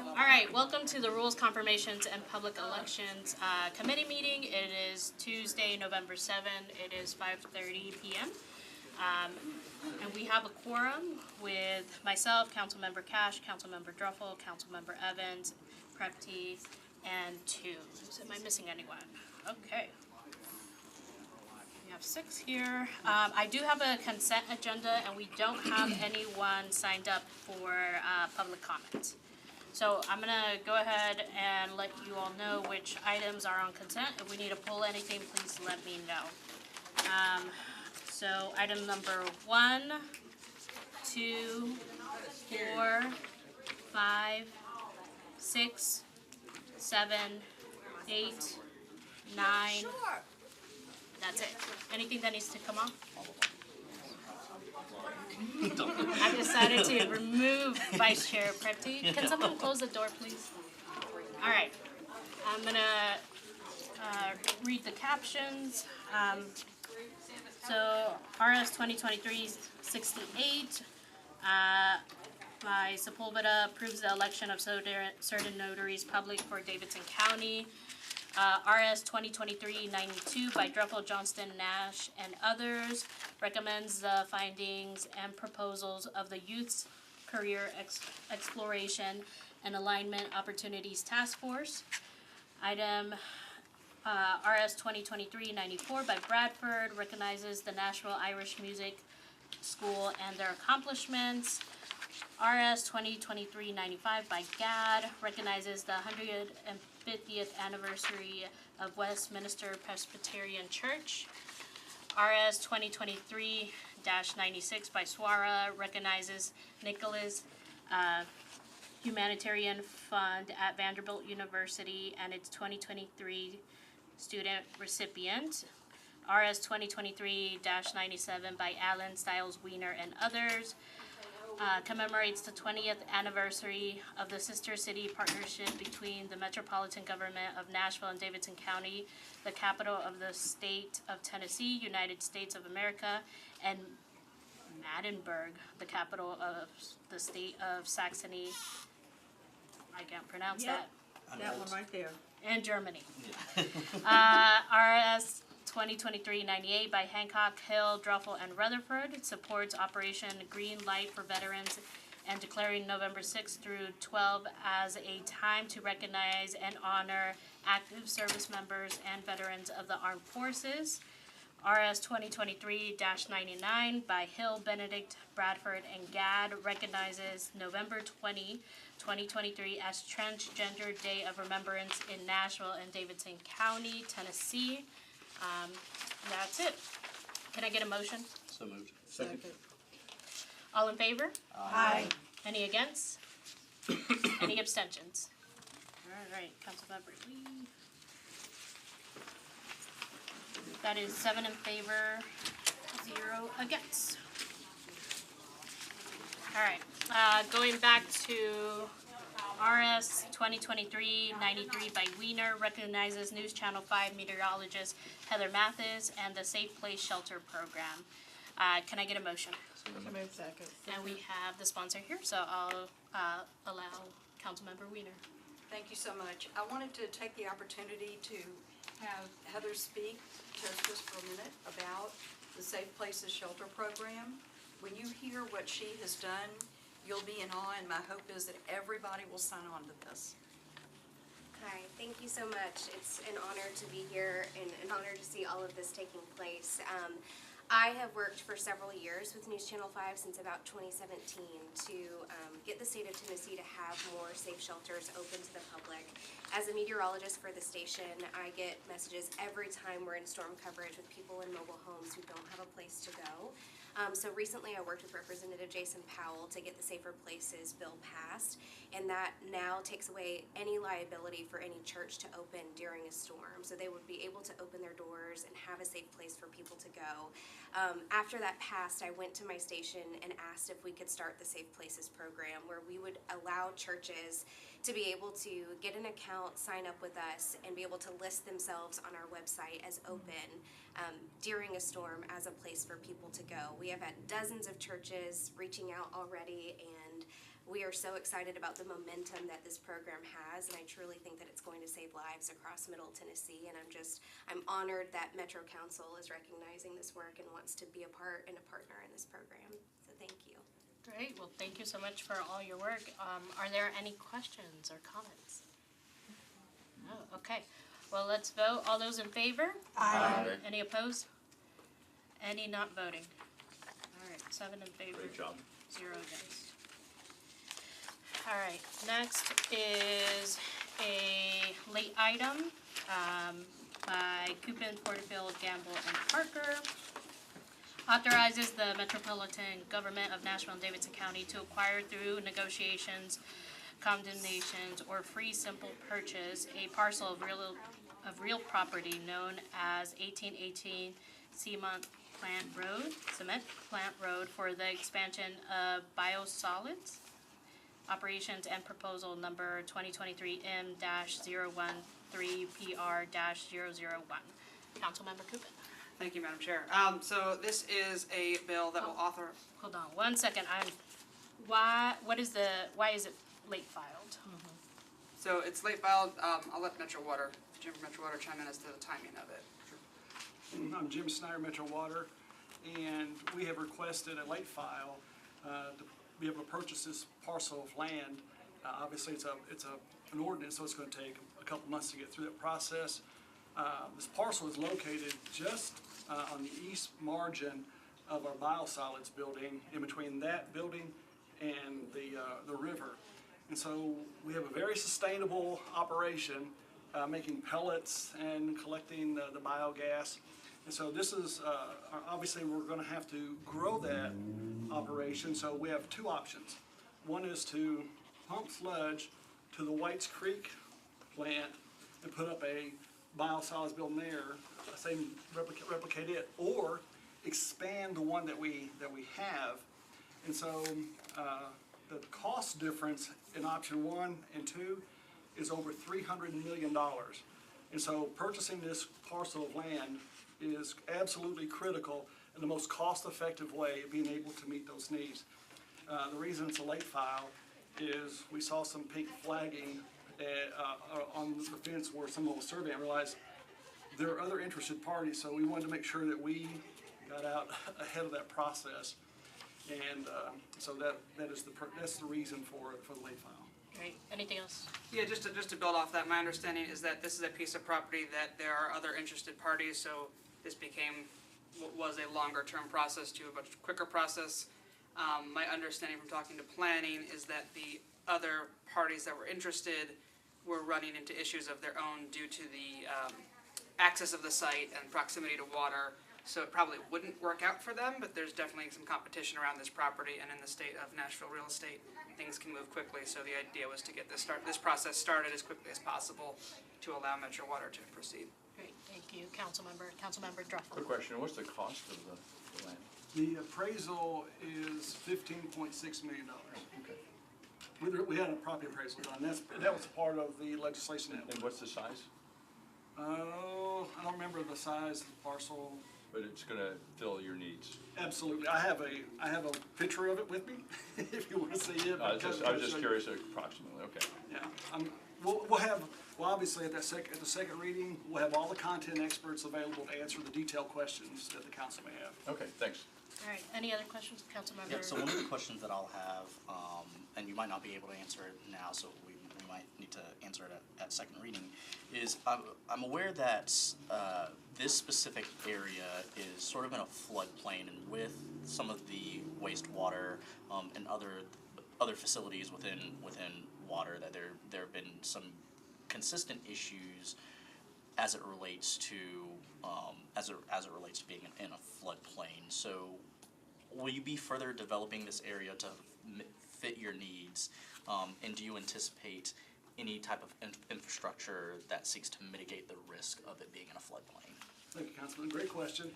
All right, welcome to the Rules, Confirmations, and Public Elections Committee meeting. It is Tuesday, November 7th. It is 5:30 p.m. And we have a quorum with myself, Councilmember Cash, Councilmember Druffel, Councilmember Evans, Prepty, and Toombs. Am I missing anyone? Okay. We have 6 here. I do have a consent agenda, and we don't have anyone signed up for public comment. So I'm gonna go ahead and let you all know which items are on consent. If we need to pull anything, please let me know. So item number 1, 2, 4, 5, 6, 7, 8, 9. That's it. Anything that needs to come off? I've decided to remove Vice Chair Prepty. Can someone close the door, please? All right. I'm going to read the captions. So RS 2023-68 by Sepulveda approves the election of certain notaries public for Davidson County. RS 2023-92 by Druffel, Johnston, Nash, and others recommends the findings and proposals of the Youth's Career Exploration and Alignment Opportunities Task Force. Item RS 2023-94 by Bradford recognizes the Nashville Irish Music School and their accomplishments. RS 2023-95 by GAD recognizes the 150th anniversary of Westminster Presbyterian Church. RS 2023-96 by SWARA recognizes Nicholas Humanitarian Fund at Vanderbilt University and its 2023 student recipient. RS 2023-97 by Alan Stiles Wiener and others commemorates the 20th anniversary of the Sister City Partnership between the Metropolitan Government of Nashville and Davidson County, the capital of the state of Tennessee, United States of America, and Maddenburg, the capital of the state of Saxony. I can't pronounce that. That one right there. And Germany. RS 2023-98 by Hancock, Hill, Druffel, and Rutherford supports Operation Green Light for Veterans and declaring November 6 through 12 as a time to recognize and honor active service members and veterans of the armed forces. RS 2023-99 by Hill, Benedict, Bradford, and Gadd recognizes November 20, 2023 as Transgender Day of Remembrance in Nashville and Davidson County, Tennessee. That's it. Can I get a motion? So moved. Second. All in favor? Aye. Any against? Any abstentions? All right, Councilmember Lee. That is 7 in favor, 0 against. All right, going back to RS 2023-93 by Wiener recognizes News Channel 5 meteorologist Heather Mathis and the Safe Place Shelter Program. Can I get a motion? Second. And we have the sponsor here, so I'll allow Councilmember Wiener. Thank you so much. I wanted to take the opportunity to have Heather speak to us just for a minute about the Safe Places Shelter Program. When you hear what she has done, you'll be in awe, and my hope is that everybody will sign on to this. Hi, thank you so much. It's an honor to be here and an honor to see all of this taking place. I have worked for several years with News Channel 5 since about 2017 to get the state of Tennessee to have more safe shelters open to the public. As a meteorologist for the station, I get messages every time we're in storm coverage with people in mobile homes who don't have a place to go. So recently I worked with Representative Jason Powell to get the Safer Places bill passed, and that now takes away any liability for any church to open during a storm. So they would be able to open their doors and have a safe place for people to go. After that passed, I went to my station and asked if we could start the Safe Places program, where we would allow churches to be able to get an account, sign up with us, and be able to list themselves on our website as open during a storm as a place for people to go. We have had dozens of churches reaching out already, and we are so excited about the momentum that this program has, and I truly think that it's going to save lives across Middle Tennessee, and I'm honored that Metro Council is recognizing this work and wants to be a part and a partner in this program, so thank you. Great, well, thank you so much for all your work. Are there any questions or comments? No, okay. Well, let's vote. All those in favor? Aye. Any opposed? Any not voting? All right, 7 in favor. Great job. 0 against. All right, next is a late item by Coopin, Porterfield, Gamble, and Parker. Authorizes the Metropolitan Government of Nashville and Davidson County to acquire through negotiations, condemnations, or free simple purchase a parcel of real property known as 1818 Cement Plant Road for the expansion of biosolids operations and proposal number 2023 M-013PR-001. Councilmember Coopin. Thank you, Madam Chair. So this is a bill that will author, Hold on 1 second. Why is it late filed? so it's late filed. I'll let Jim from Metro Water chime in as to the timing of it. I'm Jim Snyder, Metro Water, and we have requested a late file to be able to purchase this parcel of land. Obviously, it's an ordinance, so it's going to take a couple months to get through that process. This parcel is located just on the east margin of our biosolids building, in between that building and the river. And so we have a very sustainable operation, making pellets and collecting the biogas. And so this is, obviously we're gonna have to grow that operation, so we have two options. One is to pump sludge to the Whites Creek plant and put up a biosolids building there, same replicate it, or expand the one that we have. And so the cost difference in option 1 and 2 is over $300 million. And so purchasing this parcel of land is absolutely critical and the most cost-effective way of being able to meet those needs. The reason it's a late file is we saw some pink flagging on the fence where someone was surveying, and realized there are other interested parties, so we wanted to make sure that we got out ahead of that process. And so that's the reason for the late file. Great. Anything else? Yeah, just to build off that, my understanding is that this is a piece of property that there are other interested parties, so this became what was a longer term process to a much quicker process. My understanding from talking to planning is that the other parties that were interested were running into issues of their own due to the access of the site and proximity to water. So it probably wouldn't work out for them, but there's definitely some competition around this property, and in the state of Nashville real estate, things can move quickly. So the idea was to get this process started as quickly as possible to allow Metro Water to proceed. Great. Thank you, Councilmember Druffel. Quick question, what's the cost of the land? The appraisal is $15.6 million. Okay. We had a property appraisal done, that was part of the legislation. And what's the size? I don't remember the size of the parcel. But it's gonna fill your needs. Absolutely, I have a picture of it with me, if you want to see it. I was just curious approximately, okay. Yeah, we'll obviously at the second reading, we'll have all the content experts available to answer the detailed questions that the council may have. Okay, thanks. All right. Any other questions, Councilmember? Yeah, so one of the questions that I'll have, and you might not be able to answer it now, so we might need to answer it at second reading, is I'm aware that this specific area is sort of in a floodplain, and with some of the wastewater and other facilities within water, that there have been some consistent issues as it relates to being in a floodplain. So will you be further developing this area to fit your needs, and do you anticipate any type of infrastructure that seeks to mitigate the risk of it being in a floodplain? Thank you, Councilman. Great question.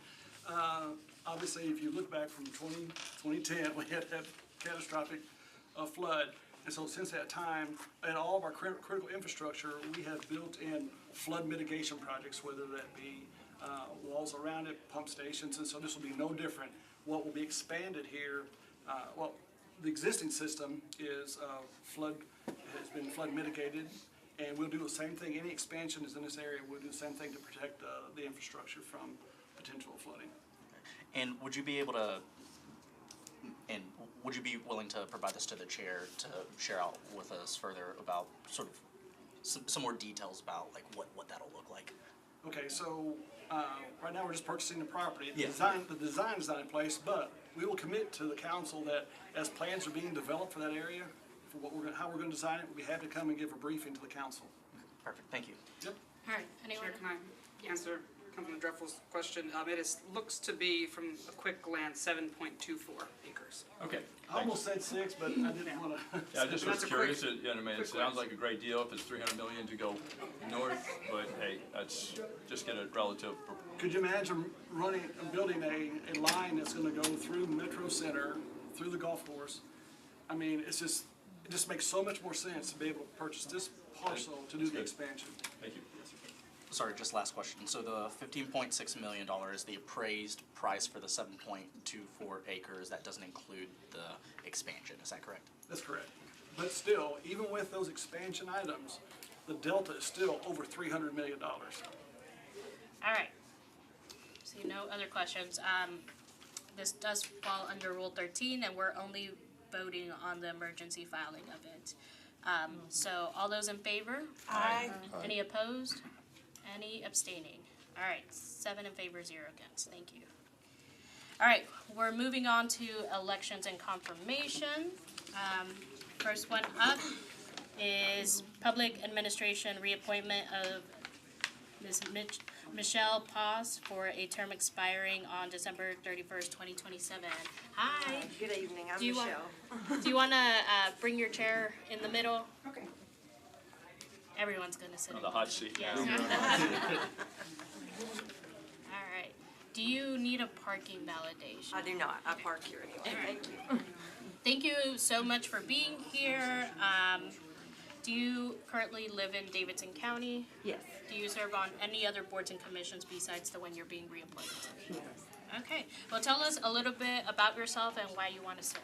Obviously, if you look back from 2010, we had that catastrophic flood. And so since that time, in all of our critical infrastructure, we have built in flood mitigation projects, whether that be walls around it, pump stations, and so this will be no different. What will be expanded here, the existing system is has been flood mitigated, and we'll do the same thing. Any expansion is in this area, we'll do the same thing to protect the infrastructure from potential flooding. And would you be able to, and would you be willing to provide this to the chair to share out with us further about sort of some more details about like what that'll look like? Okay, so right now we're just purchasing the property. Yeah. The design is not in place, but we will commit to the council that as plans are being developed for that area, for how we're gonna design it, we'll be happy to come and give a briefing to the council. Perfect, thank you. Yep. All right, anyone? Chair, can I answer Councilman Dreffel's question? Looks to be, from a quick glance, 7.24 acres. Okay. I almost said 6, but I didn't wanna. Yeah, I just was That's a curious, quick- I mean, it quick sounds glance. like a great deal if it's 300 million to go north, but hey, that's, just get a relative. Could you imagine building a line that's gonna go through Metro Center, through the golf course? I mean, it just makes so much more sense to be able to purchase this parcel to do the Good. expansion. Thank you. Sorry, just last question. So the $15.6 million is the appraised price for the 7.24 acres. That doesn't include the expansion, is that correct? That's correct. But still, even with those expansion items, the delta is still over $300 million. All right. See, no other questions. This does fall under Rule 13, and we're only voting on the emergency filing of it. So all those in favor? Aye. Any opposed? Any abstaining? All right, 7 in favor, 0 against. Thank you. All right, we're moving on to elections and confirmation. First one up is public administration reappointment of Ms. Michelle Paz for a term expiring on December 31st, 2027. Hi. Good evening, I'm Do you want- Michelle. Do you want to bring your chair in the middle? Okay. Everyone's going to sit On in the hot seat. Yes. All right. Do you need a parking validation? I do not, I park here anyway, Alright. thank you. Thank you so much for being here. Do you currently live in Davidson County? Yes, Do you serve on any other boards and commissions besides the one you're being reappointed to? yes. Okay. Well, tell us a little bit about yourself and why you want to serve.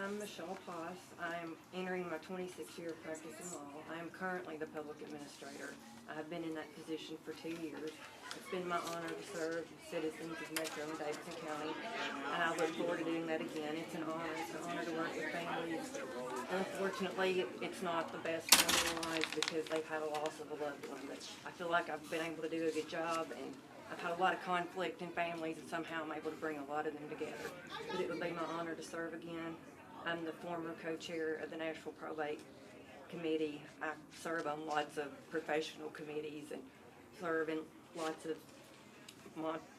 I'm Michelle Paz. I'm entering my 26th year of practicing law. I am currently the public administrator. I have been in that position for 2 years. It's been my honor to serve the citizens of Metro and Davidson County, and I look forward to doing that again. It's an honor. It's an honor to work with families. Unfortunately, it's not the best time in their lives because they've had a loss of a loved one, but I feel like I've been able to do a good job, and I've had a lot of conflict in families, and somehow I'm able to bring a lot of them together. But it would be my honor to serve again. I'm the former co-chair of the Nashville Probate Committee. I serve on lots of professional committees and serve in lots of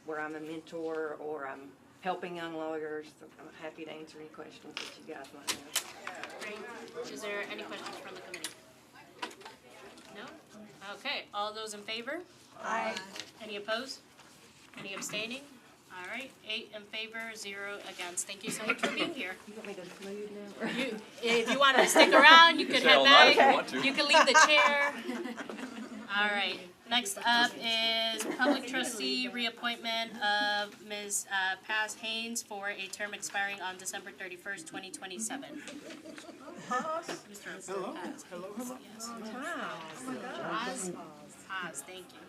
where I'm a mentor or I'm helping young lawyers. So I'm happy to answer any questions that you guys might have. Great. Is there any questions from the committee? No? Okay. All those in favor? Aye. Any opposed? Any abstaining? All right, 8 in favor, 0 against. Thank you so much for being here. You want me to leave now? Or? If you want to stick around, you could stay head all night if you back. want to. You can leave the chair. All right, next up is public trustee reappointment of Ms. Paz Haynes for a term expiring on December 31st, 2027. Mr. Hello. Paz. Hello. Yes. Paz. Paz, thank you.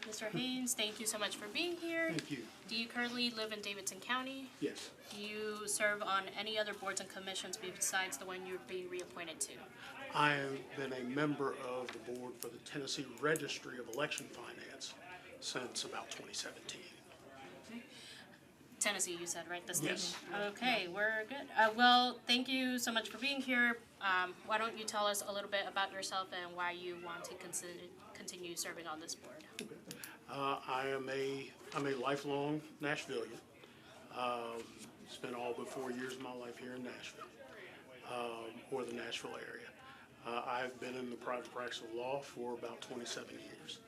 Mr. Haynes, thank you so much for being here. Thank you. Do you currently live in Davidson County? Yes, Do you serve on any other boards and commissions besides the one you're being reappointed to? I have been a member of the board for the Tennessee Registry of Election Finance since about 2017. Tennessee, you said, right? The state? Yes. Okay, we're good. Well, thank you so much for being here. Why don't you tell us a little bit about yourself and why you want to continue serving on this board? I'm a lifelong Nashvilleian. Spent all but 4 years of my life here in Nashville, or the Nashville area. I've been in the private practice of law for about 27 years.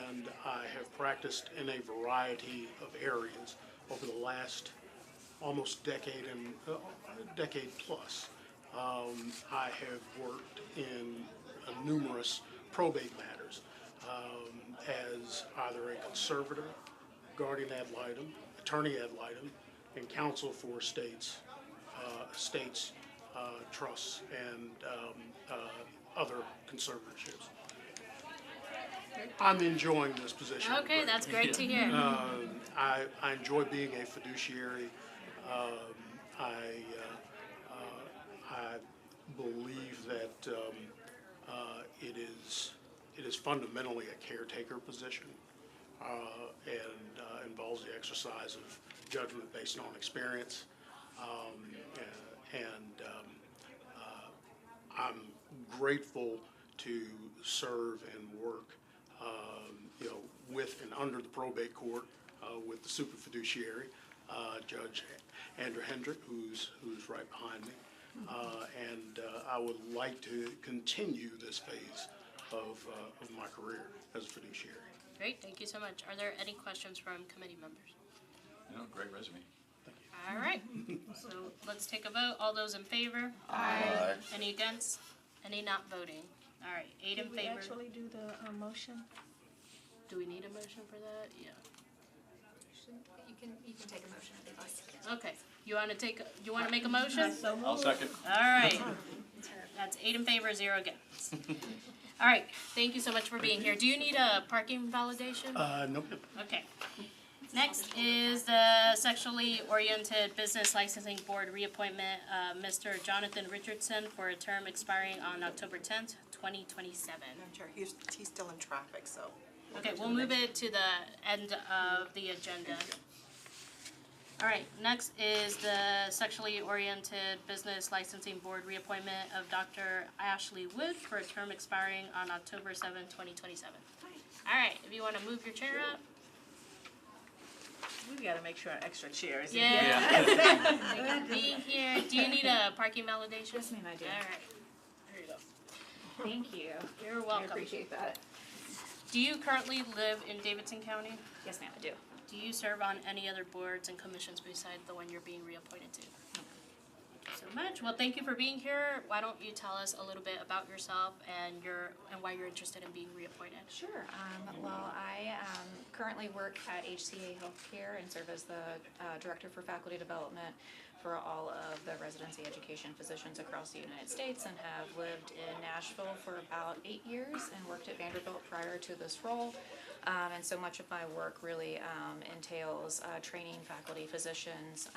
And I have practiced in a variety of areas over the last almost decade and decade plus. I have worked in numerous probate matters as either a conservator, guardian ad litem, attorney ad litem, and counsel for states, trusts, and other conservatorships. I'm enjoying this position. Okay, that's great to hear. I enjoy being a fiduciary. I believe that it is fundamentally a caretaker position and involves the exercise of judgment based on experience. I'm grateful to serve and work, with and under the probate court with the super fiduciary, Judge Andrew Hendrick, who's right behind me. And I would like to continue this phase of my career as a fiduciary. Great, thank you so much. Are there any questions from committee members? No, great resume. All right, so let's take a vote. All those in favor? Aye. Any against? Any not voting? All right, 8 in Did we favor. actually do the motion? Do we need a motion for that? Yeah. You can take a motion if you'd like. Okay, you wanna make a motion? So I'll moved. second. All right, that's 8 in favor, 0 against. All right, thank you so much for being here. Do you need a parking validation? Nope. Okay. Next is the Sexually Oriented Business Licensing Board reappointment, Mr. Jonathan Richardson for a term expiring on October 10th, 2027. Madam Chair, he's still in traffic, so. Okay, we'll move it to the end of the agenda. All right, next is the Sexually Oriented Business Licensing Board reappointment of Dr. Ashley Wood for a term expiring on October 7th, 2027. All right, if you want to move your chair up. We gotta make sure an extra chair is in Yeah. here. They can be here. Do you need a parking validation? Yes, ma'am, I do. All right. There you go. Thank you. You're I welcome. appreciate that. Do you currently live in Davidson County? Yes, ma'am, I do. Do you serve on any other boards and commissions besides the one you're being reappointed to? Thank you so much. Well, thank you for being here. Why don't you tell us a little bit about yourself and why you're interested in being reappointed? Sure. Well, I currently work at HCA Healthcare and serve as the Director for Faculty Development for all of the residency education physicians across the United States, and have lived in Nashville for about 8 years and worked at Vanderbilt prior to this role. And so much of my work really entails training faculty physicians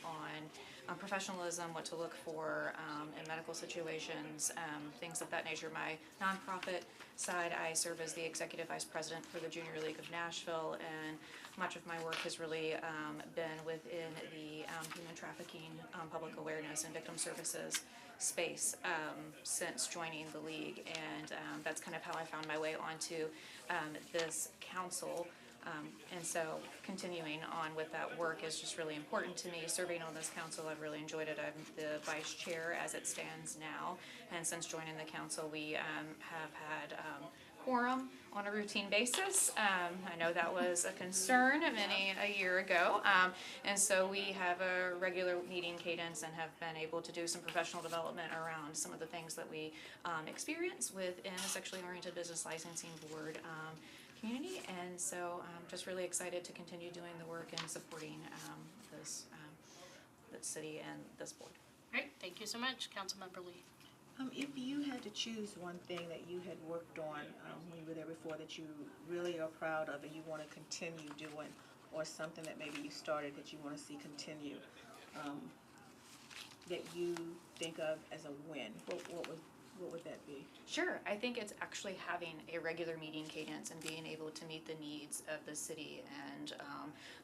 on professionalism, what to look for in medical situations, things of that nature. My nonprofit side, I serve as the Executive Vice President for the Junior League of Nashville, and much of my work has really been within the human trafficking, public awareness, and victim services space since joining the league, and that's kind of how I found my way onto this council. And so continuing on with that work is just really important to me. Serving on this council, I've really enjoyed it. I'm the vice chair as it stands now, and since joining the council, we have had quorum on a routine basis. I know that was a concern a year ago, and so we have a regular meeting cadence and have been able to do some professional development around some of the things that we experience within a sexually oriented business licensing board community, and so I'm just really excited to continue doing the work and supporting this city and this board. All right, thank you so much, Councilmember Lee. If you had to choose one thing that you had worked on when you were there before that you really are proud of and you want to continue doing, or something that maybe you started that you want to see continue, that you think of as a win, what would that be? Sure, I think it's actually having a regular meeting cadence and being able to meet the needs of the city and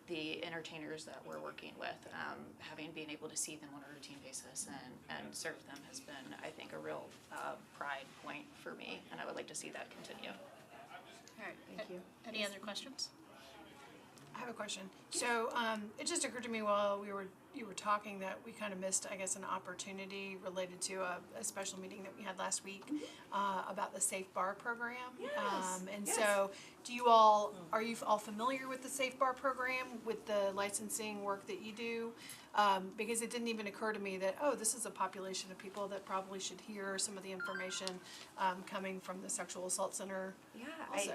the entertainers that we're working with. Being able to see them on a routine basis and serve them has been, I think, a real pride point for me, and I would like to see that continue. All right. Thank you. Any other questions? I have a question. So, it just occurred to me while you were talking that we kind of missed, I guess, an opportunity related to a special meeting that we had last week, about the Safe Bar program. So, are you all familiar with the Safe Bar program, with the licensing work that you do? Because it didn't even occur to me that, this is a population of people that probably should hear some of the information, coming from the Sexual Assault Center also.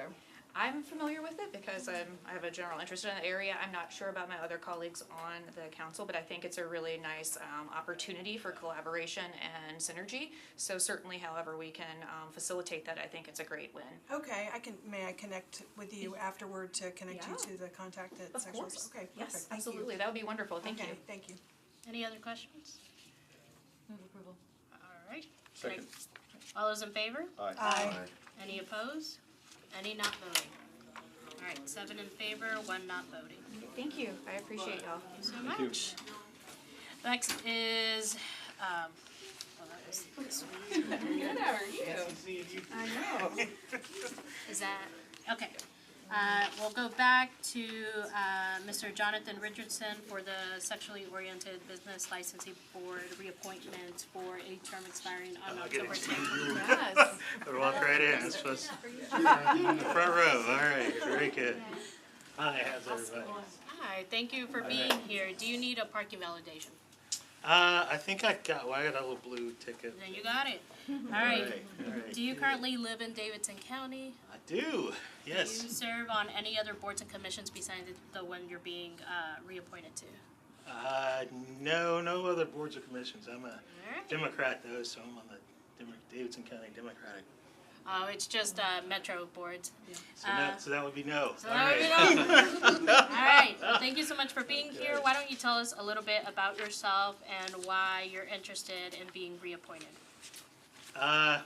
I'm familiar with it because I have a general interest in the area. I'm not sure about my other colleagues on the council, but I think it's a really nice opportunity for collaboration and synergy. So certainly, however we can facilitate that, I think it's a great win. Okay, may I connect with you afterward to connect you to the contact at Of Sexual course. Assault? Okay, perfect, Yes, thank you. absolutely. That would be wonderful. Thank you. Okay, thank you. Any other questions? Move approval. All right. Second. All those in favor? Aye. Any opposed? Any not voting? All right, 7 in favor, 1 not voting. Thank you. I appreciate y'all. Thank you so much. Next is, well, that was this week. How are you? I know. Is that, okay. We'll go back to Mr. Jonathan Richardson for the Sexually Oriented Business Licensing Board reappointment for a term expiring on October 10th. Yes. Better walk right in. That's supposed to in the front row. All right, very good. Hi, how's everybody? Hi, thank you for being here. Do you need a parking validation? I think I got a little blue ticket. Then you got it. All right. Do you currently live in Davidson County? I do, yes. Do you serve on any other boards and commissions besides the one you're being reappointed to? No other boards or commissions. I'm a Alright. Democrat though, so I'm on the Davidson County Democratic. Oh, it's just Metro boards. So that would be no. So All that right. would be no. All right. Well, thank you so much for being here. Why don't you tell us a little bit about yourself and why you're interested in being reappointed?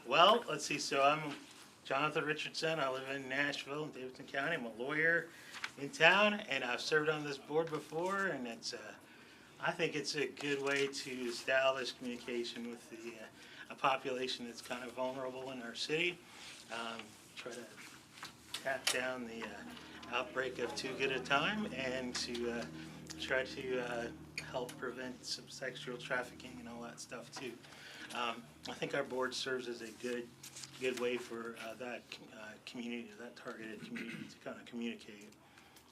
Well, let's see. So I'm Jonathan Richardson. I live in Nashville, in Davidson County. I'm a lawyer in town, and I've served on this board before, and I think it's a good way to establish communication with a population that's kind of vulnerable in our city. Try to tap down the outbreak of too good a time, and to try to help prevent some sexual trafficking and all that stuff too. I think our board serves as a good way for that community, that targeted community, to kind of communicate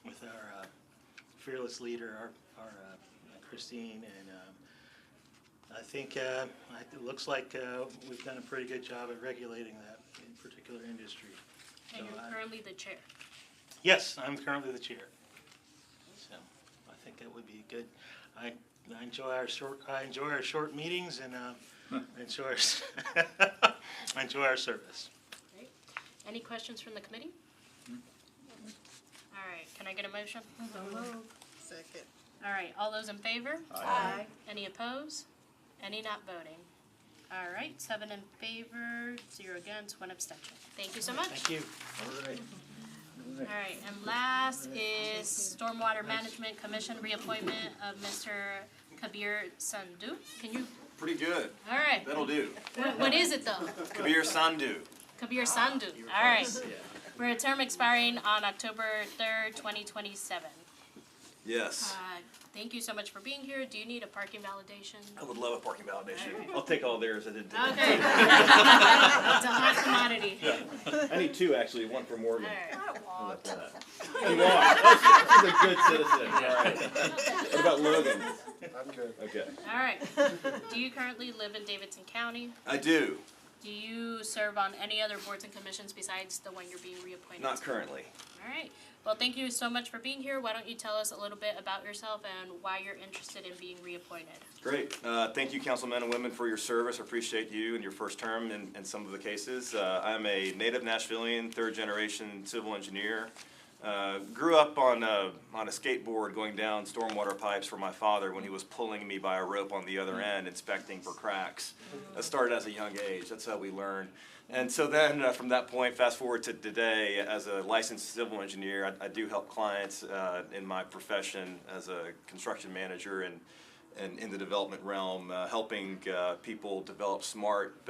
with our fearless leader, our Christine, and I think it looks like we've done a pretty good job at regulating that particular industry. And you're currently the chair. Yes, I'm currently the chair. So I think that would be good. I enjoy our short meetings, and I enjoy our service. Great. Any questions from the committee? All right. Can I get a motion? Second. All right. All those in favor? Aye. Any opposed? Any not voting? All right. 7 in favor, 0 against, 1 abstention. Thank you so much. Thank you. All right, and last is Stormwater Management Commission reappointment of Mr. Kabir Sandhu. Can you, Pretty good. all right. That'll do. What is it though? Kabir Sandhu. Kabir Sandhu, all right. For a term expiring on October 3rd, 2027. Yes. Thank you so much for being here. Do you need a parking validation? I would love a parking validation. I'll take all theirs. I didn't take Okay. It's a hot commodity. I need 2 actually, 1 for Morgan. All right. You are. She's a good citizen. All right. What about Logan? I'm good. Okay. All right. Do you currently live in Davidson County? I do. Do you serve on any other boards and commissions besides the one you're being reappointed Not to? currently. All right. Well, thank you so much for being here. Why don't you tell us a little bit about yourself and why you're interested in being reappointed? Great. Thank you, councilmen and women, for your service. I appreciate you and your first term in some of the cases. I'm a native Nashvilleian, 3rd-generation civil engineer. Grew up on a skateboard going down stormwater pipes for my father when he was pulling me by a rope on the other end, inspecting for cracks. That started as a young age. That's how we learn. And so then from that point, fast forward to today, as a licensed civil engineer, I do help clients in my profession as a construction manager and in the development realm, helping people develop smart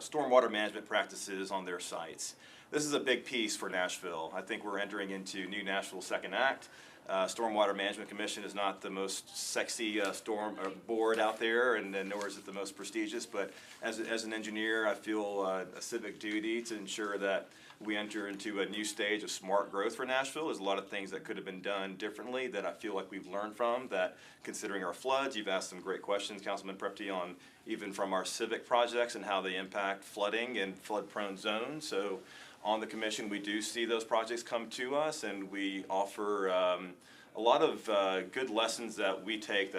stormwater management practices on their sites. This is a big piece for Nashville. I think we're entering into new Nashville Second Act. Stormwater Management Commission is not the most sexy storm board out there, and nor is it the most prestigious. But as an engineer, I feel a civic duty to ensure that we enter into a new stage of smart growth for Nashville. There's a lot of things that could have been done differently that I feel like we've learned from. That considering our floods, you've asked some great questions, Councilman Prepty, on even from our civic projects and how they impact flooding and flood-prone zones. So on the commission, we do see those projects come to us, and we offer a lot of good lessons that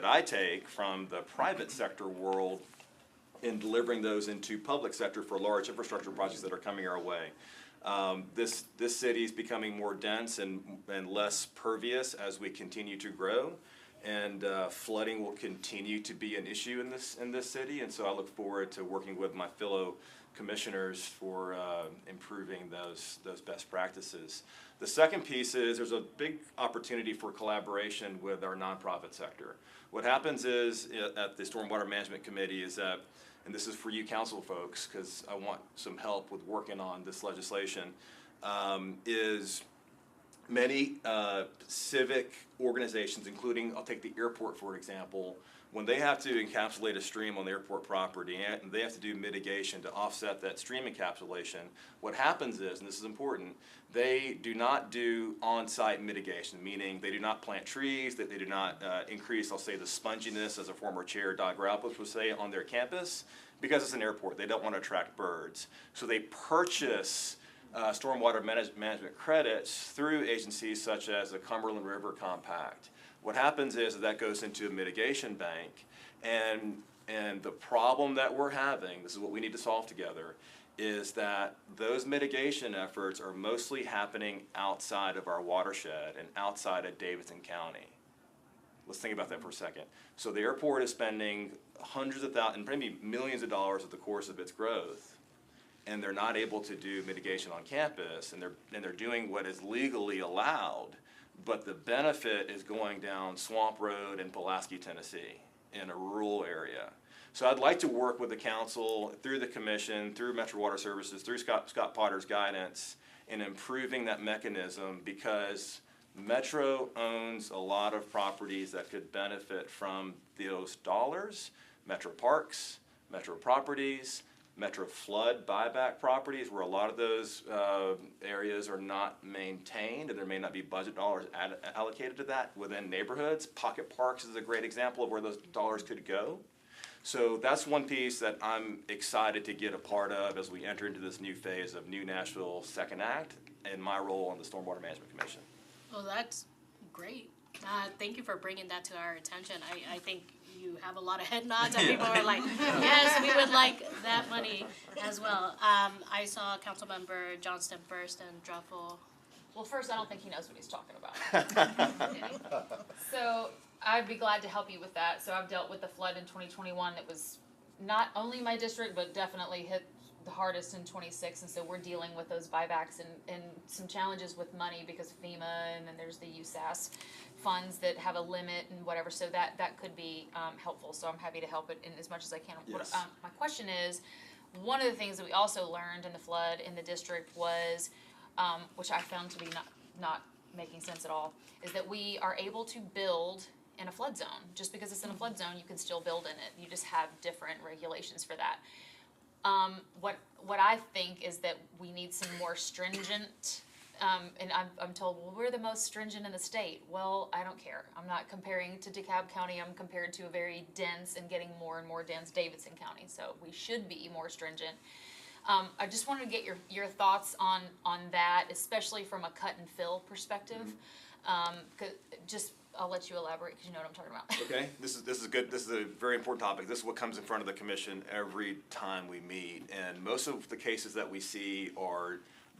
I take from the private sector world in delivering those into public sector for large infrastructure projects that are coming our way. This city is becoming more dense and less pervious as we continue to grow, and flooding will continue to be an issue in this city. And so I look forward to working with my fellow commissioners for improving those best practices. The second piece is there's a big opportunity for collaboration with our nonprofit sector. What happens is at the Stormwater Management Committee is that, and this is for you council folks, because I want some help with working on this legislation, is many civic organizations, including, I'll take the airport for example, when they have to encapsulate a stream on the airport property and they have to do mitigation to offset that stream encapsulation, what happens is, and this is important, they do not do on-site mitigation, meaning they do not plant trees, that they do not increase, I'll say, the sponginess, as a former chair, Doug Ralpos, would say, on their campus, because it's an airport. They don't want to attract birds. So they purchase stormwater management credits through agencies such as the Cumberland River Compact. What happens is that goes into a mitigation bank, and the problem that we're having, this is what we need to solve together, is that those mitigation efforts are mostly happening outside of our watershed and outside of Davidson County. Let's think about that for a second. So the airport is spending hundreds of thousands, maybe millions of dollars over the course of its growth, and they're not able to do mitigation on campus, and they're doing what is legally allowed, but the benefit is going down Swamp Road in Pulaski, Tennessee, in a rural area. So I'd like to work with the council, through the commission, through Metro Water Services, through Scott Potter's guidance, in improving that mechanism, because Metro owns a lot of properties that could benefit from those dollars. Metro Parks, Metro Properties, Metro Flood buyback properties, where a lot of those areas are not maintained, and there may not be budget dollars allocated to that within neighborhoods. Pocket Parks is a great example of where those dollars could go. So that's one piece that I'm excited to get a part of as we enter into this new phase of New Nashville Second Act and my role on the Stormwater Management Commission. Well, that's great. Thank you for bringing that to our attention. I think you have a lot of head nods, and people are like, yes, we would like that money as well. I saw Councilmember Johnston first and Druffel. Well, first, I don't think he knows what he's talking about. So I'd be glad to help you with that. So I've dealt with the flood in 2021. It was not only my district, but definitely hit the hardest in 26. And so we're dealing with those buybacks and some challenges with money because of FEMA, and then there's the USAS funds that have a limit and whatever. So that could be helpful. So I'm happy to help it in as much as I can. Yes. My question is, one of the things that we also learned in the flood in the district was, which I found to be not making sense at all, is that we are able to build in a flood zone. Just because it's in a flood zone, you can still build in it. You just have different regulations for that. What I think is that we need some more stringent, and I'm told, well, we're the most stringent in the state. Well, I don't care. I'm not comparing to DeKalb County. I'm compared to a very dense and getting more and more dense Davidson County. So we should be more stringent. I just wanted to get your thoughts on that, especially from a cut and fill perspective. I'll let you elaborate because you know what I'm talking about. Okay, this is good. This is a very important topic. This is what comes in front of the commission every time we meet, and most of the cases that we see are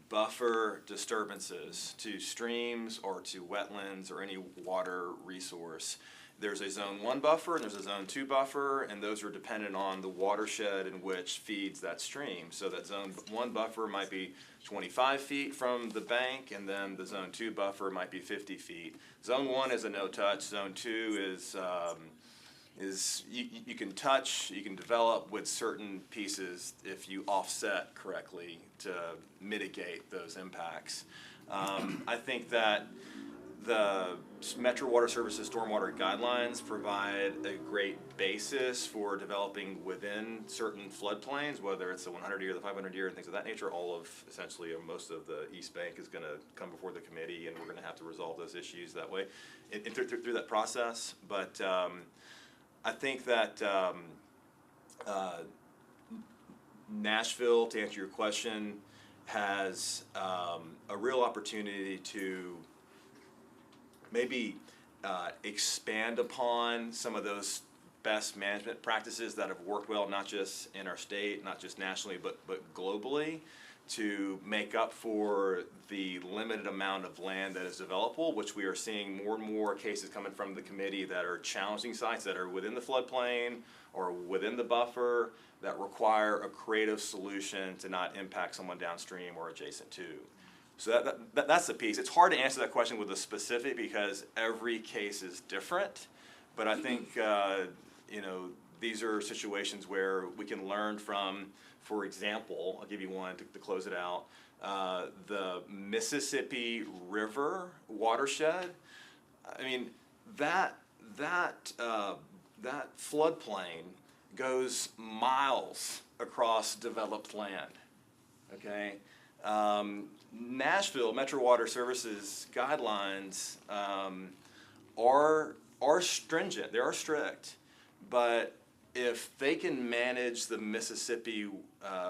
buffer disturbances to streams or to wetlands or any water resource. There's a Zone 1 buffer and there's a Zone 2 buffer, and those are dependent on the watershed in which feeds that stream. So that Zone 1 buffer might be 25 feet from the bank, and then the Zone 2 buffer might be 50 feet. Zone 1 is a no-touch. Zone 2 is you can touch, you can develop with certain pieces if you offset correctly to mitigate those impacts. I think that the Metro Water Services stormwater guidelines provide a great basis for developing within certain floodplains, whether it's the 100-year, the 500-year, and things of that nature. All of, essentially, or most of the East Bank is going to come before the committee, and we're going to have to resolve those issues that way through that process. But I think that Nashville, to answer your question, has a real opportunity to maybe expand upon some of those best management practices that have worked well, not just in our state, not just nationally, but globally, to make up for the limited amount of land that is developable, which we are seeing more and more cases coming from the committee that are challenging sites that are within the floodplain or within the buffer that require a creative solution to not impact someone downstream or adjacent to. So that's the piece. It's hard to answer that question with a specific because every case is different, but I think you know, these are situations where we can learn from, for example, I'll give you one to close it out, the Mississippi River watershed. I mean, that floodplain goes miles across developed land, okay? Nashville Metro Water Services guidelines are stringent, they are strict, but if they can manage the Mississippi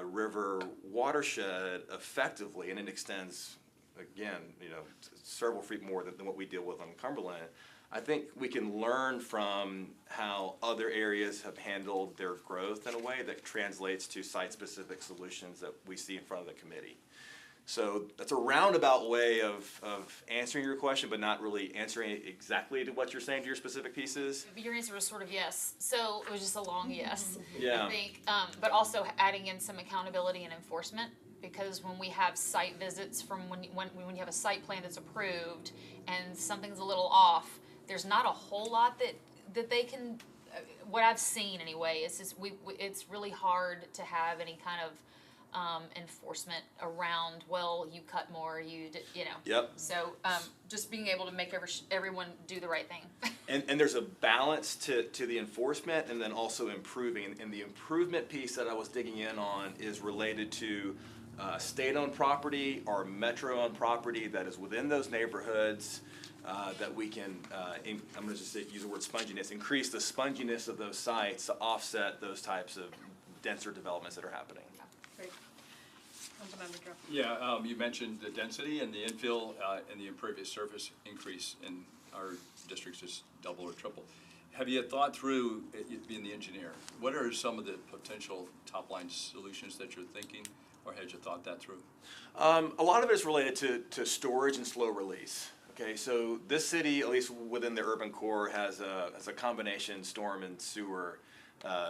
River watershed effectively, and it extends, again, you know, several feet more than what we deal with on Cumberland, I think we can learn from how other areas have handled their growth in a way that translates to site-specific solutions that we see in front of the committee. So that's a roundabout way of answering your question, but not really answering it exactly to what you're saying to your specific pieces. Your answer was sort of yes, so it was just a long yes. Yeah. I think, but also adding in some accountability and enforcement, because when we have site visits from when you have a site plan that's approved and something's a little off, there's not a whole lot that they can. What I've seen anyway is just it's really hard to have any kind of enforcement around, well, you cut more, you know. Yep. So just being able to make everyone do the right thing. And there's a balance to the enforcement and then also improving. And the improvement piece that I was digging in on is related to state-owned property or metro-owned property that is within those neighborhoods that we can, I'm going to just use the word sponginess, increase the sponginess of those sites to offset those types of denser developments that are happening. Great. Yeah, you mentioned the density and the infill and the impervious surface increase in our districts just double or triple. Have you thought through, being the engineer, what are some of the potential top-line solutions that you're thinking, or had you thought that through? A lot of it is related to storage and slow release. Okay, so this city, at least within the urban core, has a combination storm and sewer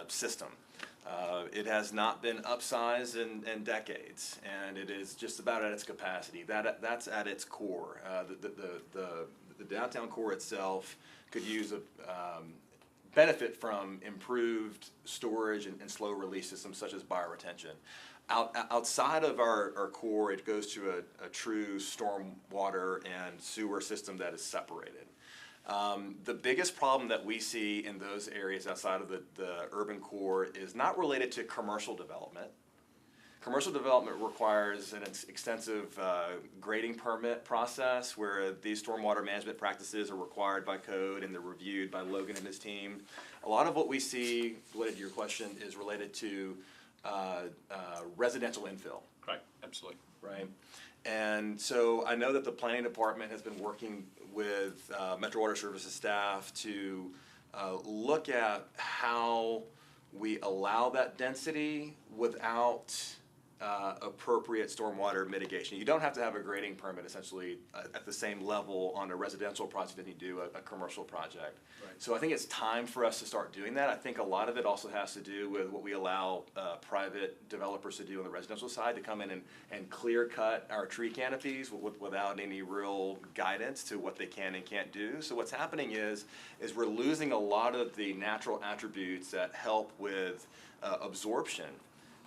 system. It has not been upsized in decades, and it is just about at its capacity. That's at its core. The downtown core itself could use a benefit from improved storage and slow release systems such as bioretention. Outside of our core, it goes to a true storm water and sewer system that is separated. The biggest problem that we see in those areas outside of the urban core is not related to commercial development. Commercial development requires an extensive grading permit process where these stormwater management practices are required by code and they're reviewed by Logan and his team. A lot of what we see, related to your question, is related to residential infill. Right, absolutely. Right. And so I know that the planning department has been working with Metro Water Services staff to look at how we allow that density without appropriate stormwater mitigation. You don't have to have a grading permit essentially at the same level on a residential project than you do a commercial project. Right. So I think it's time for us to start doing that. I think a lot of it also has to do with what we allow private developers to do on the residential side, to come in and clear cut our tree canopies without any real guidance to what they can and can't do. So what's happening is we're losing a lot of the natural attributes that help with absorption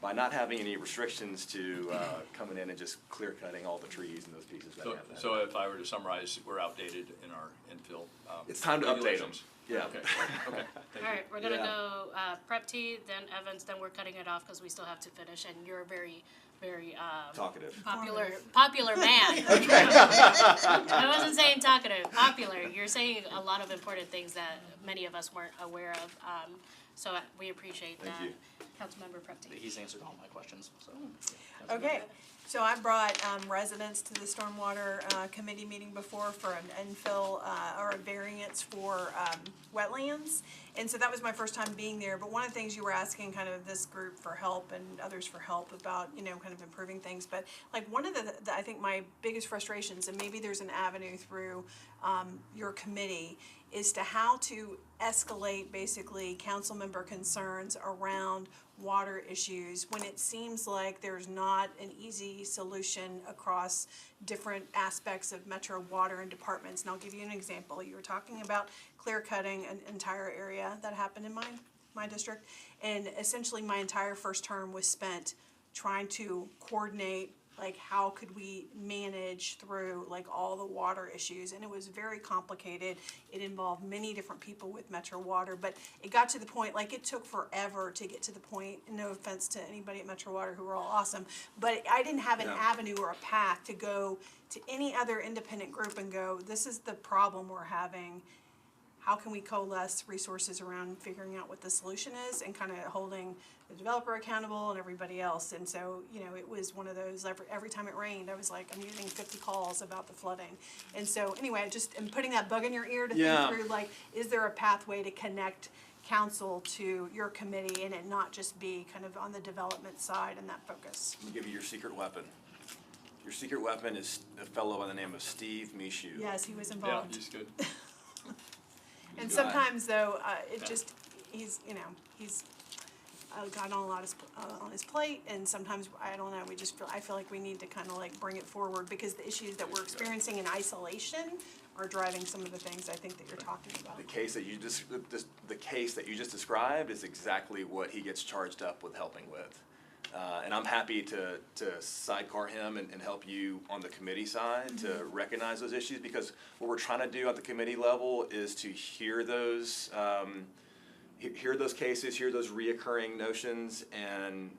by not having any restrictions to coming in and just clear cutting all the trees and those pieces that have that. So if I were to summarize, we're outdated in our infill. It's time to update them. regulations. Yeah. Okay, okay, thank you. All right, we're gonna Yeah. go Prep T, then Evans, then we're cutting it off because we still have to finish, and you're a very, very Talkative. popular man. I wasn't saying talkative, popular. You're saying a lot of important things that many of us weren't aware of. So we appreciate that. Thank you. Councilmember Prep T. He's answered all my questions, so. Okay, so I brought residents to the Stormwater Committee meeting before for an infill or a variance for wetlands. And so that was my first time being there, but one of the things you were asking kind of this group for help and others for help about, you know, kind of improving things. But like one of the I think my biggest frustrations, and maybe there's an avenue through your committee, is to how to escalate basically council member concerns around water issues when it seems like there's not an easy solution across different aspects of Metro water and departments. And I'll give you an example. You were talking about clear cutting an entire area that happened in my district, and essentially my entire first term was spent trying to coordinate like how could we manage through like all the water issues, and it was very complicated. It involved many different people with Metro Water, but it got to the point, like it took forever to get to the point, no offense to anybody at Metro Water who were all awesome, but I didn't have an avenue or a path to go to any other independent group and go, this is the problem we're having. How can we coalesce resources around figuring out what the solution is and kind of holding the developer accountable and everybody else? And so, you know, it was one of those, every time it rained, I was like, I'm getting 50 calls about the flooding. And so anyway, I just am putting that bug in your ear to think through, like, is there a pathway to connect council to your committee and it not just be kind of on the development side and that focus? Let me give you your secret weapon. Your secret weapon is a fellow by the name of Steve Michaud. Yes, he was Yeah, involved. he's good. And sometimes though, he's got a lot on his plate, and sometimes, I don't know, I feel like we need to kind of like bring it forward, because the issues that we're experiencing in isolation are driving some of the things I think that you're talking about. The case that you just described is exactly what he gets charged up with helping with. And I'm happy to sidecar him and help you on the committee side to recognize those issues, because what we're trying to do at the committee level is to hear those cases, hear those reoccurring notions, and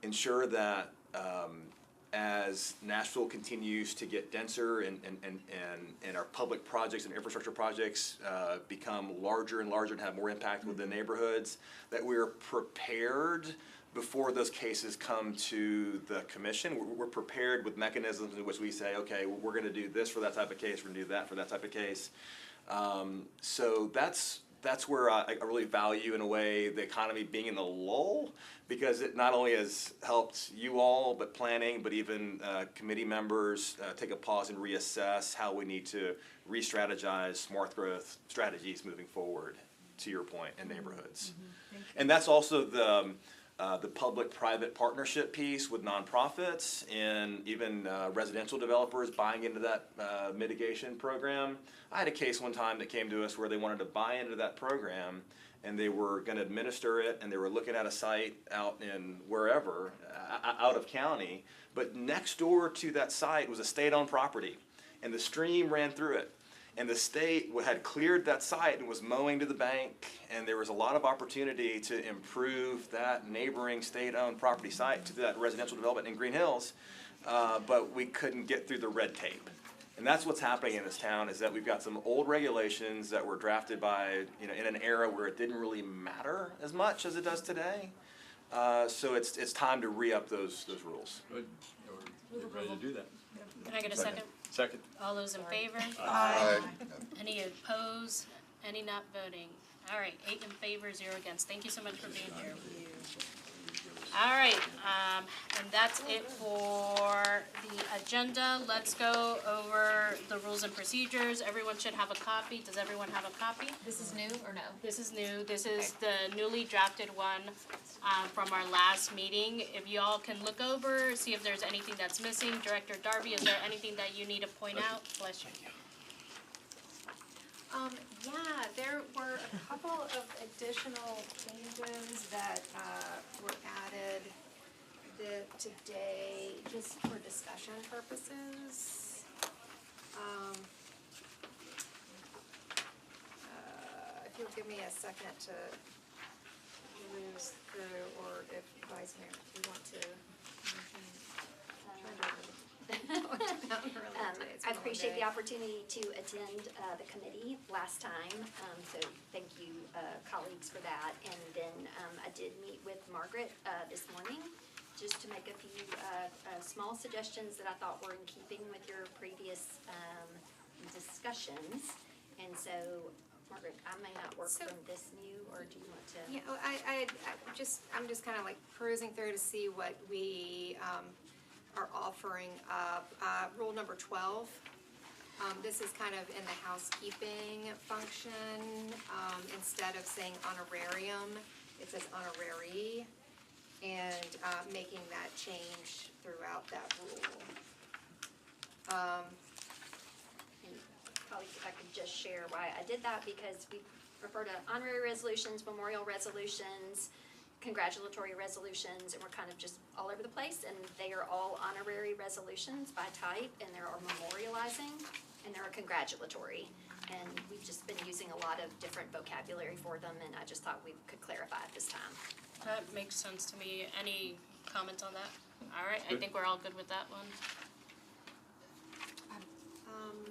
ensure that as Nashville continues to get denser and our public projects and infrastructure projects become larger and larger and have more impact with the neighborhoods, that we're prepared before those cases come to the commission. We're prepared with mechanisms in which we say, okay, we're gonna do this for that type of case, we're gonna do that for that type of case. So that's where I really value, in a way, the economy being in the lull, because it not only has helped you all, but planning, but even committee members take a pause and reassess how we need to re-strategize smart growth strategies moving forward, to your point, in neighborhoods. And that's also the public-private partnership piece with nonprofits and even residential developers buying into that mitigation program. I had a case one time that came to us where they wanted to buy into that program, and they were going to administer it, and they were looking at a site out in wherever, out of county, but next door to that site was a state-owned property, and the stream ran through it. And the state had cleared that site and was mowing to the bank, and there was a lot of opportunity to improve that neighboring state-owned property site to that residential development in Green Hills, but we couldn't get through the red tape. And that's what's happening in this town, is that we've got some old regulations that were drafted by, in an era where it didn't really matter as much as it does today. So it's time to re-up those rules. Good. We're ready to do that. Can I get a second? Second. All those in favor? Aye. Any opposed? Any not voting? All right, 8 in favor, 0 against. Thank you so much for being here. All right, and that's it for the agenda. Let's go over the rules and procedures. Everyone should have a copy. Does everyone have a copy? This is new or no? This is new. This is the newly drafted one from our last meeting. If you all can look over, see if there's anything that's missing. Director Darby, is there anything that you need to point out? Bless you. Yeah, there were a couple of additional changes that were added. today, just for discussion purposes. If you'll give me a second to peruse through, or if Vice Mayor, if you want to. I appreciate the opportunity to attend the committee last time, so thank you, colleagues, for that. And then I did meet with Margaret this morning, just to make a few small suggestions that I thought were in keeping with your previous discussions. And so, Margaret, I may not work from this new, or do you want to? Yeah, I'm just kind of like perusing through to see what we are offering up. Rule number 12. This is kind of in the housekeeping function. Instead of saying honorarium, it says honorary, and making that change throughout that rule. Colleagues, if I could just share why I did that, because we refer to honorary resolutions, memorial resolutions, congratulatory resolutions, and we're kind of just all over the place, and they are all honorary resolutions by type, and there are memorializing, and there are congratulatory. And we've just been using a lot of different vocabulary for them, and I just thought we could clarify at this time. That makes sense to me. Any comments on that? All right, I think we're all good with that one.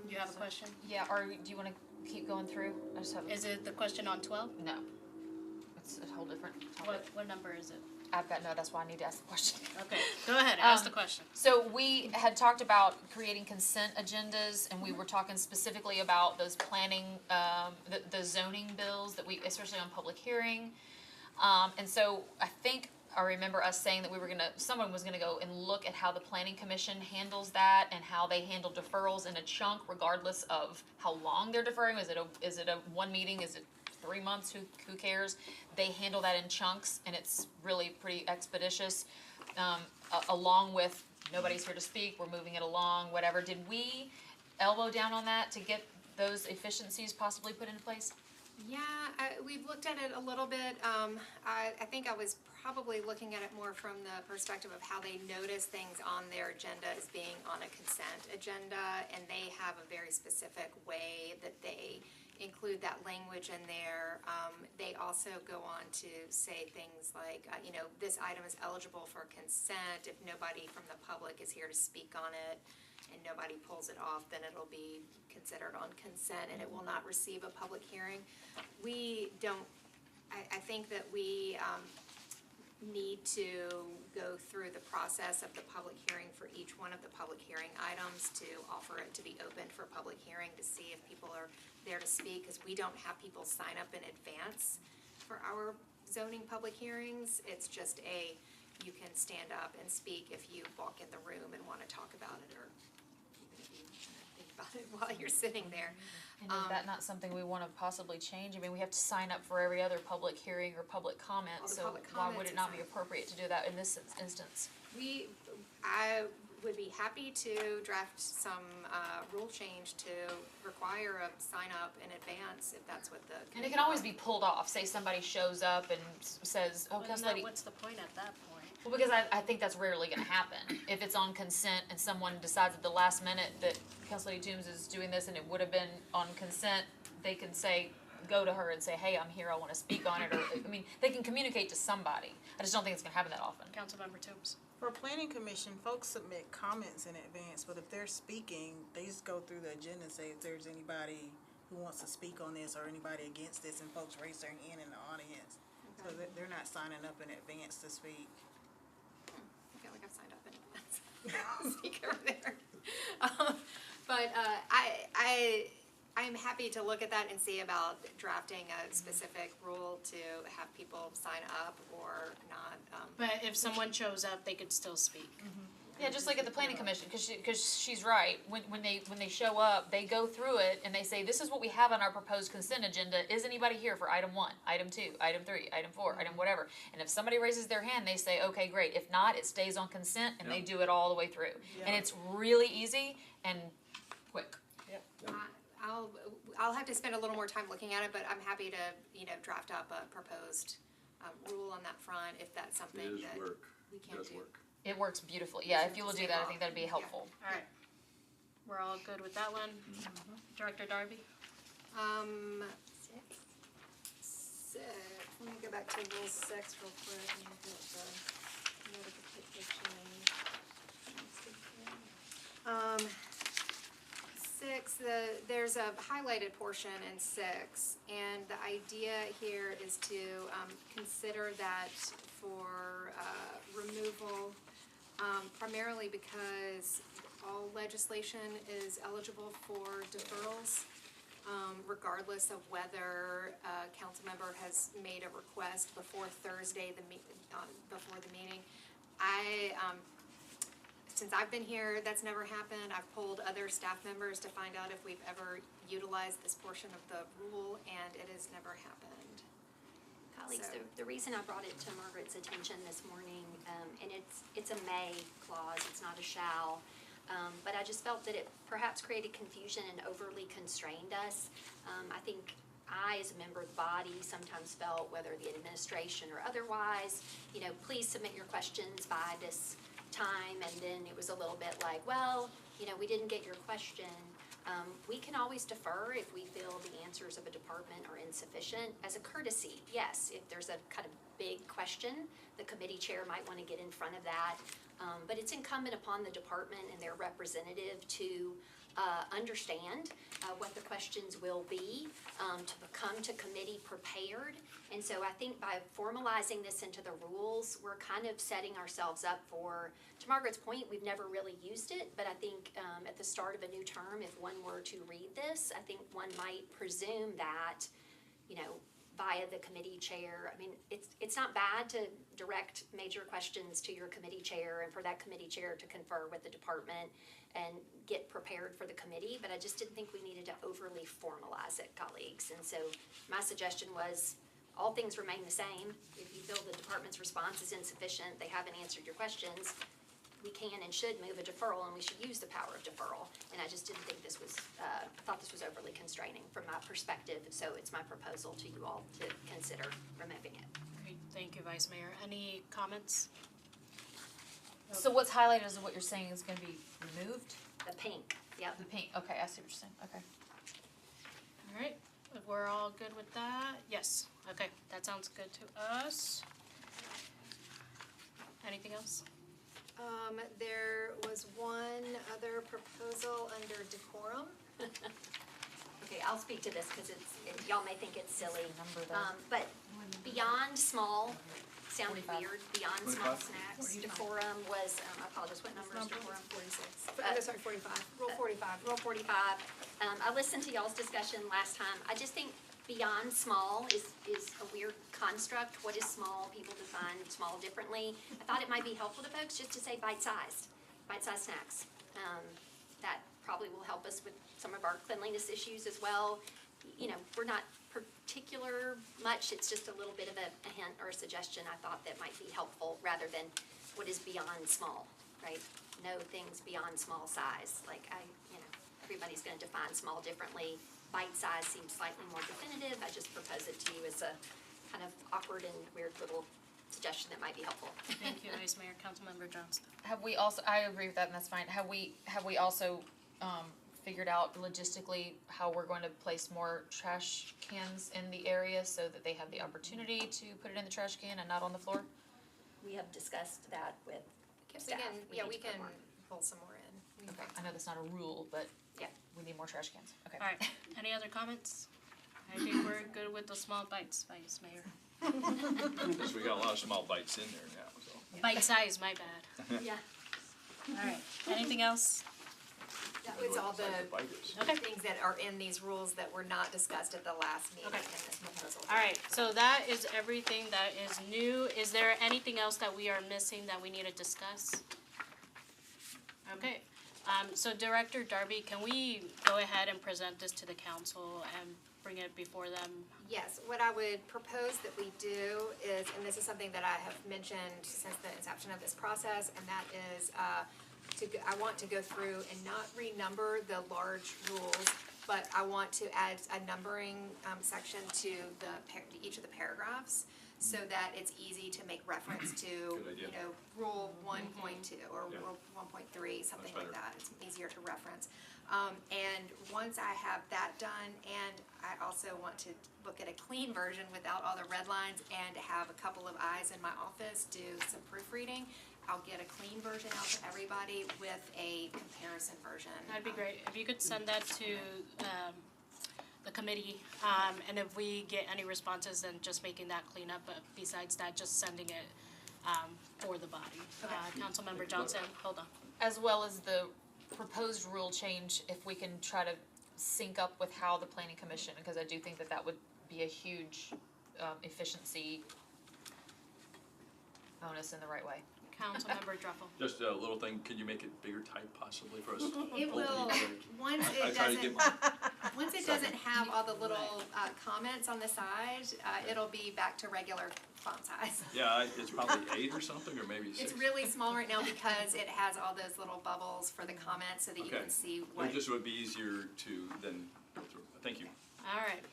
You have a question? Yeah, or do you wanna keep going through? I just have. Is it the question on 12? No. It's a whole different topic. What number is it? That's why I need to ask the question. Okay, go ahead, ask the question. So we had talked about creating consent agendas, and we were talking specifically about those planning, the zoning bills that we, especially on public hearing. And so I think I remember us saying that someone was gonna go and look at how the planning commission handles that and how they handle deferrals in a chunk regardless of how long they're deferring. Is it a one meeting? Is it 3 months? Who cares? They handle that in chunks, and it's really pretty expeditious. Along with nobody's here to speak, we're moving it along, whatever. Did we elbow down on that to get those efficiencies possibly put into place? Yeah, we've looked at it a little bit. I think I was probably looking at it more from the perspective of how they notice things on their agenda as being on a consent agenda, and they have a very specific way that they include that language in there. They also go on to say things like, this item is eligible for consent if nobody from the public is here to speak on it, and nobody pulls it off, then it'll be considered on consent and it will not receive a public hearing. We don't, I think that we need to go through the process of the public hearing for each one of the public hearing items to offer it to be opened for public hearing to see if people are there to speak, because we don't have people sign up in advance for our zoning public hearings. It's just you can stand up and speak if you walk in the room and want to talk about it, or even if you think about it while you're sitting there. And is that not something we want to possibly change? I mean, we have to sign up for every other public hearing or public comment, so why would it not be appropriate to do that in this instance? I would be happy to draft some rule change to require a sign up in advance if that's what the. And it can always be pulled off. Say somebody shows up and says, "Oh, Council Lady." What's the point at that point? Well, because I think that's rarely going to happen. If it's on consent and someone decides at the last minute that Council Lady Toombs is doing this and it would have been on consent, they can go to her and say, "Hey, I'm here. I want to speak on it." Or I mean, they can communicate to somebody. I just don't think it's going to happen that often. Councilmember Toombs. For planning commission, folks submit comments in advance, but if they're speaking, they just go through the agenda and say if there's anybody who wants to speak on this or anybody against this, and folks raise their hand in the audience. So they're not signing up in advance to speak. I feel like I've signed up in advance. Speak over there. But I'm happy to look at that and see about drafting a specific rule to have people sign up or not. But if someone shows up, they could still speak. Yeah, just like at the planning commission, because she's right. When they show up, they go through it and they say, "This is what we have on our proposed consent agenda. Is anybody here for item 1, item 2, item 3, item 4, item whatever?" And if somebody raises their hand, they say, "Okay, great." If not, it stays on consent, and they do it all the way through. And it's really easy and quick. I'll have to spend a little more time looking at it, but I'm happy to draft up a proposed rule on that front if that's something that we can do. It works beautifully. Yeah, if you will do that, I think that'd be helpful. All right. We're all good with that one? Director Darby? Six. Let me go back to rule 6 real quick and look at the notification. 6, there's a highlighted portion in 6, and the idea here is to consider that for removal, primarily because all legislation is eligible for deferrals, regardless of whether a council member has made a request before Thursday, before the meeting. Since I've been here, that's never happened. I've polled other staff members to find out if we've ever utilized this portion of the rule, and it has never happened. Colleagues, So- the reason I brought it to Margaret's attention this morning, and it's a may clause, it's not a shall, but I just felt that it perhaps created confusion and overly constrained us. I think I, as a member of the body, sometimes felt, whether the administration or otherwise, please submit your questions by this time, and then it was a little bit like, well, we didn't get your question. We can always defer if we feel the answers of a department are insufficient. As a courtesy, yes, if there's a kind of big question, the committee chair might want to get in front of that. But it's incumbent upon the department and their representative to understand what the questions will be, to come to committee prepared. And so I think by formalizing this into the rules, we're kind of setting ourselves up for, to Margaret's point, we've never really used it, but I think at the start of a new term, if one were to read this, I think one might presume that, via the committee chair. I mean, it's not bad to direct major questions to your committee chair and for that committee chair to confer with the department and get prepared for the committee, but I just didn't think we needed to overly formalize it, colleagues. And so my suggestion was, all things remain the same. If you feel the department's response is insufficient, they haven't answered your questions, we can and should move a deferral, and we should use the power of deferral. And I just didn't think this was, I thought this was overly constraining from my perspective, so it's my proposal to you all to consider removing it. Great, thank you, Vice Mayor. Any comments? So what's highlighted is what you're saying is gonna be removed? The pink, yep. The pink, okay, I see what you're saying, okay. All right, if we're all good with that, yes, okay, that sounds good to us. Anything else? There was one other proposal under decorum. Okay, I'll speak to this because y'all may think it's silly. But beyond small, sounded weird, beyond small snacks, decorum was, I apologize, what number is decorum? 46. Sorry, 45. Rule 45. Rule 45. I listened to y'all's discussion last time. I just think beyond small is a weird construct. What is small? People define small differently. I thought it might be helpful to folks just to say bite-sized snacks. That probably will help us with some of our cleanliness issues as well. We're not particular much. It's just a little bit of a hint or a suggestion I thought that might be helpful rather than what is beyond small, right? No things beyond small size. Everybody's gonna define small differently. Bite size seems slightly more definitive. I just propose it to you as a kind of awkward and weird little suggestion that might be helpful. Thank you, Vice Mayor. Councilmember Johnston. Have we also, I agree with that, and that's fine, have we also, figured out logistically how we're going to place more trash cans in the area so that they have the opportunity to put it in the trash can and not on the floor? We have discussed that with staff. We can pull some more in. Okay, I know that's not a rule, but yeah, we need more trash cans, okay. All right, any other comments? I think we're good with the small bites, Vice Mayor. Yes, we got a lot of small bites in there now, so. Bite size, my bad. Yeah. All right, anything else? That was all the Okay. things that are in these rules that were not discussed at the last meeting in this proposal. All right, so that is everything that is new. Is there anything else that we are missing that we need to discuss? Okay, so Director Darby, can we go ahead and present this to the council and bring it before them? Yes, what I would propose that we do is, and this is something that I have mentioned since the inception of this process, and that is, I want to go through and not renumber the large rules, but I want to add a numbering section to each of the paragraphs. so that it's easy to make reference to, Good idea. you know, Rule 1.2 or Yeah. Rule 1.3, something like better. that. It's easier to reference. And once I have that done, and I also want to look at a clean version without all the red lines and have a couple of eyes in my office do some proofreading, I'll get a clean version out to everybody with a comparison version. That'd be great. If you could send that to the committee, and if we get any responses, then just making that cleanup, but besides that, just sending it for the body. Councilmember Johnson, hold on. As well as the proposed rule change, if we can try to sync up with how the planning commission, because I do think that that would be a huge efficiency bonus in the right way. Councilmember Druffel. Just a little thing, can you make it bigger type possibly for us? It will, once I it try to get doesn't, mine. once it doesn't have all the little comments on the side, it'll be back to regular font size. Yeah, it's probably 8 or something, or maybe 6. It's really small right now because it has all those little bubbles for the comments so that you Okay. can see what. It just would be easier to then go through. Thank you. All right.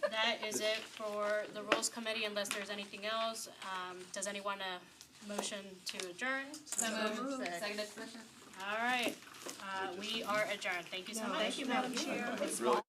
That is it for the Rules Committee unless there's anything else. Does anyone motion to adjourn? Seconded. All right. We are adjourned. Thank you so much. Thank you, Madam Chair. Really?